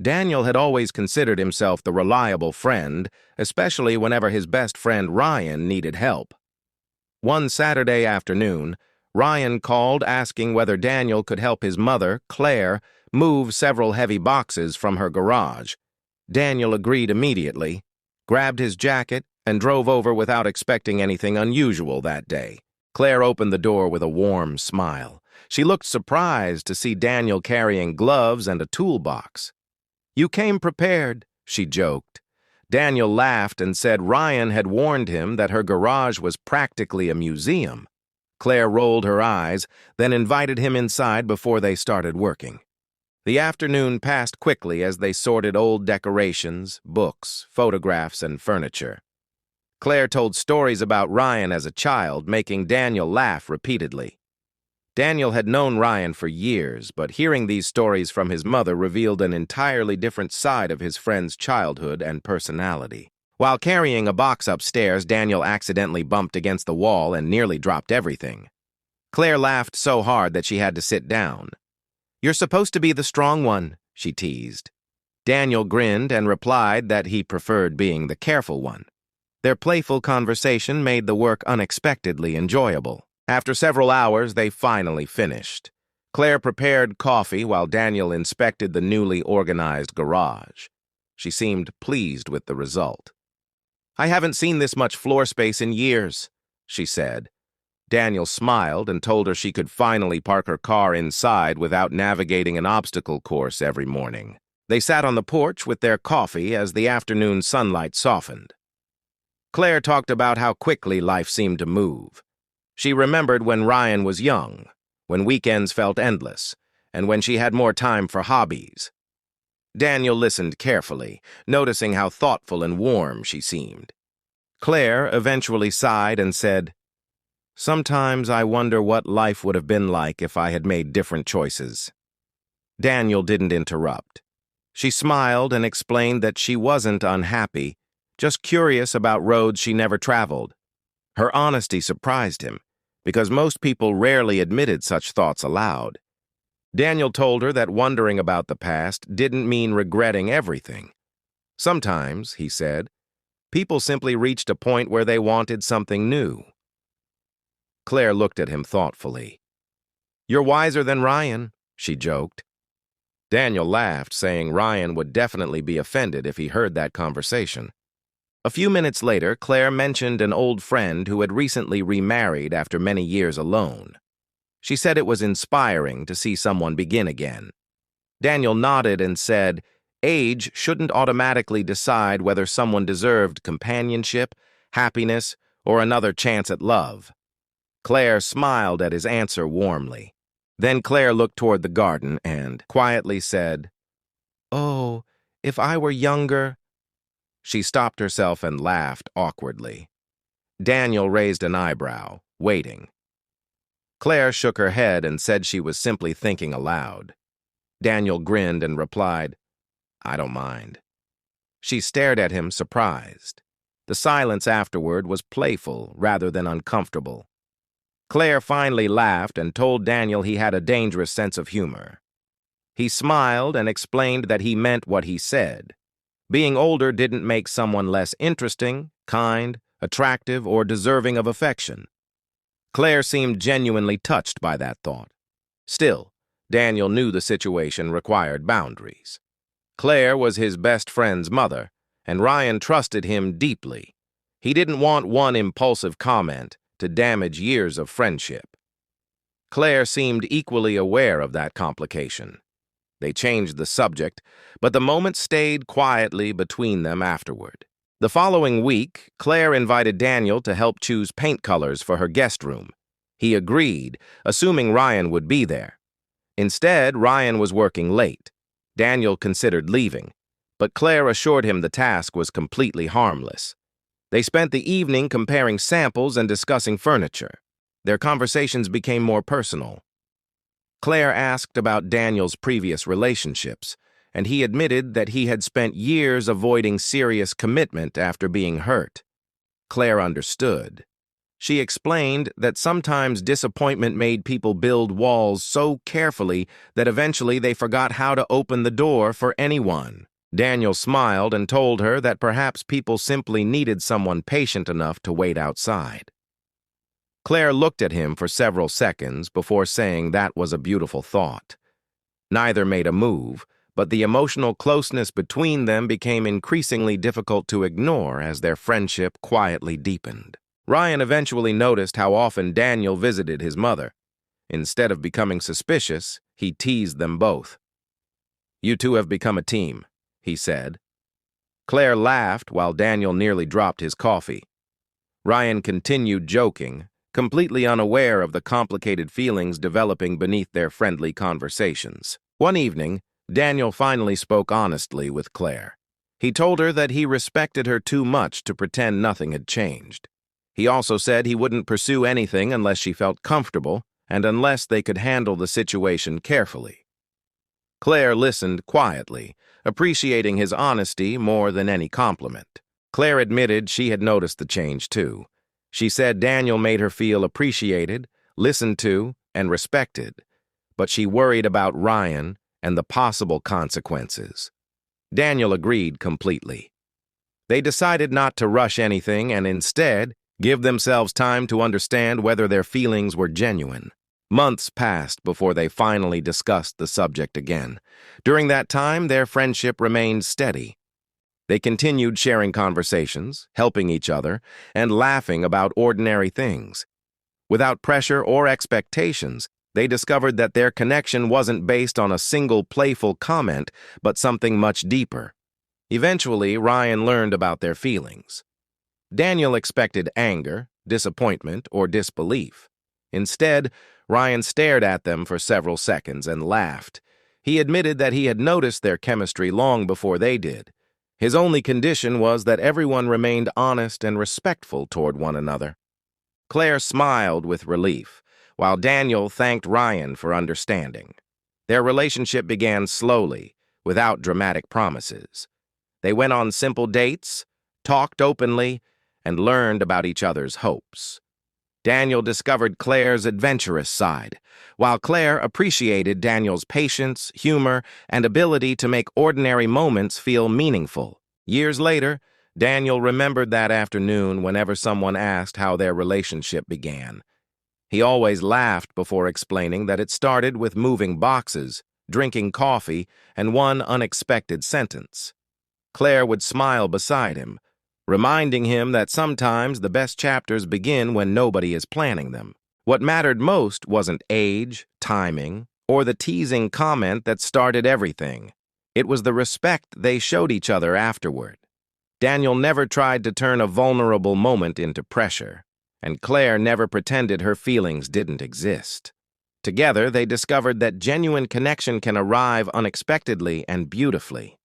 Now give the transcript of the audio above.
Daniel had always considered himself the reliable friend, especially whenever his best friend Ryan needed help. One Saturday afternoon, Ryan called asking whether Daniel could help his mother, Claire, move several heavy boxes from her garage. Daniel agreed immediately, grabbed his jacket, and drove over without expecting anything unusual that day. Claire opened the door with a warm smile. She looked surprised to see Daniel carrying gloves and a toolbox. "You came prepared," she joked. Daniel laughed and said Ryan had warned him that her garage was practically a museum. Claire rolled her eyes, then invited him inside before they started working. The afternoon passed quickly as they sorted old decorations, books, photographs, and furniture. Claire told stories about Ryan as a child, making Daniel laugh repeatedly. Daniel had known Ryan for years, but hearing these stories from his mother revealed an entirely different side of his friend's childhood and personality. While carrying a box upstairs, Daniel accidentally bumped against the wall and nearly dropped everything. Claire laughed so hard that she had to sit down. "You're supposed to be the strong one," she teased. Daniel grinned and replied that he preferred being the careful one. Their playful conversation made the work unexpectedly enjoyable. After several hours, they finally finished. Claire prepared coffee while Daniel inspected the newly organized garage. She seemed pleased with the result. "I haven't seen this much floor space in years," she said. Daniel smiled and told her she could finally park her car inside without navigating an obstacle course every morning. They sat on the porch with their coffee as the afternoon sunlight softened. Claire talked about how quickly life seemed to move. She remembered when Ryan was young, when weekends felt endless, and when she had more time for hobbies. Daniel listened carefully, noticing how thoughtful and warm she seemed. Claire eventually sighed and said, "Sometimes I wonder what life would have been like if I had made different choices." Daniel didn't interrupt. She smiled and explained that she wasn't unhappy, just curious about roads she never traveled. Her honesty surprised him, because most people rarely admitted such thoughts aloud. Daniel told her that wondering about the past didn't mean regretting everything. Sometimes, he said, people simply reached a point where they wanted something new. Claire looked at him thoughtfully. "You're wiser than Ryan," she joked. Daniel laughed, saying Ryan would definitely be offended if he heard that conversation. A few minutes later, Claire mentioned an old friend who had recently remarried after many years alone. She said it was inspiring to see someone begin again. Daniel nodded and said, age shouldn't automatically decide whether someone deserved companionship, happiness, or another chance at love. Claire smiled at his answer warmly. Then Claire looked toward the garden and quietly said, "Oh, if I were younger—" She stopped herself and laughed awkwardly. Daniel raised an eyebrow, waiting. Claire shook her head and said she was simply thinking aloud. Daniel grinned and replied, "I don't mind." She stared at him, surprised. The silence afterward was playful rather than uncomfortable. Claire finally laughed and told Daniel he had a dangerous sense of humor. He smiled and explained that he meant what he said. Being older didn't make someone less interesting, kind, attractive, or deserving of affection. Claire seemed genuinely touched by that thought. Still, Daniel knew the situation required boundaries. Claire was his best friend's mother, and Ryan trusted him deeply. He didn't want one impulsive comment to damage years of friendship. Claire seemed equally aware of that complication. They changed the subject, but the moment stayed quietly between them afterward. The following week, Claire invited Daniel to help choose paint colors for her guest room. He agreed, assuming Ryan would be there. Instead, Ryan was working late. Daniel considered leaving, but Claire assured him the task was completely harmless. They spent the evening comparing samples and discussing furniture. Their conversations became more personal. Claire asked about Daniel's previous relationships, and he admitted that he had spent years avoiding serious commitment after being hurt. Claire understood. She explained that sometimes disappointment made people build walls so carefully that eventually they forgot how to open the door for anyone. Daniel smiled and told her that perhaps people simply needed someone patient enough to wait outside. Claire looked at him for several seconds before saying that was a beautiful thought. Neither made a move, but the emotional closeness between them became increasingly difficult to ignore as their friendship quietly deepened. Ryan eventually noticed how often Daniel visited his mother. Instead of becoming suspicious, he teased them both. "You two have become a team," he said. Claire laughed while Daniel nearly dropped his coffee. Ryan continued joking, completely unaware of the complicated feelings developing beneath their friendly conversations. One evening, Daniel finally spoke honestly with Claire. He told her that he respected her too much to pretend nothing had changed. He also said he wouldn't pursue anything unless she felt comfortable and unless they could handle the situation carefully. Claire listened quietly, appreciating his honesty more than any compliment. Claire admitted she had noticed the change too. She said Daniel made her feel appreciated, listened to, and respected, but she worried about Ryan and the possible consequences. Daniel agreed completely. They decided not to rush anything and instead give themselves time to understand whether their feelings were genuine. Months passed before they finally discussed the subject again. During that time, their friendship remained steady. They continued sharing conversations, helping each other, and laughing about ordinary things. Without pressure or expectations, they discovered that their connection wasn't based on a single playful comment, but something much deeper. Eventually, Ryan learned about their feelings. Daniel expected anger, disappointment, or disbelief. Instead, Ryan stared at them for several seconds and laughed. He admitted that he had noticed their chemistry long before they did. His only condition was that everyone remained honest and respectful toward one another. Claire smiled with relief, while Daniel thanked Ryan for understanding. Their relationship began slowly, without dramatic promises. They went on simple dates, talked openly, and learned about each other's hopes. Daniel discovered Claire's adventurous side, while Claire appreciated Daniel's patience, humor, and ability to make ordinary moments feel meaningful. Years later, Daniel remembered that afternoon whenever someone asked how their relationship began. He always laughed before explaining that it started with moving boxes, drinking coffee, and one unexpected sentence. Claire would smile beside him, reminding him that sometimes the best chapters begin when nobody is planning them. What mattered most wasn't age, timing, or the teasing comment that started everything. It was the respect they showed each other afterward. Daniel never tried to turn a vulnerable moment into pressure, and Claire never pretended her feelings didn't exist. Together, they discovered that genuine connection can arrive unexpectedly and beautifully.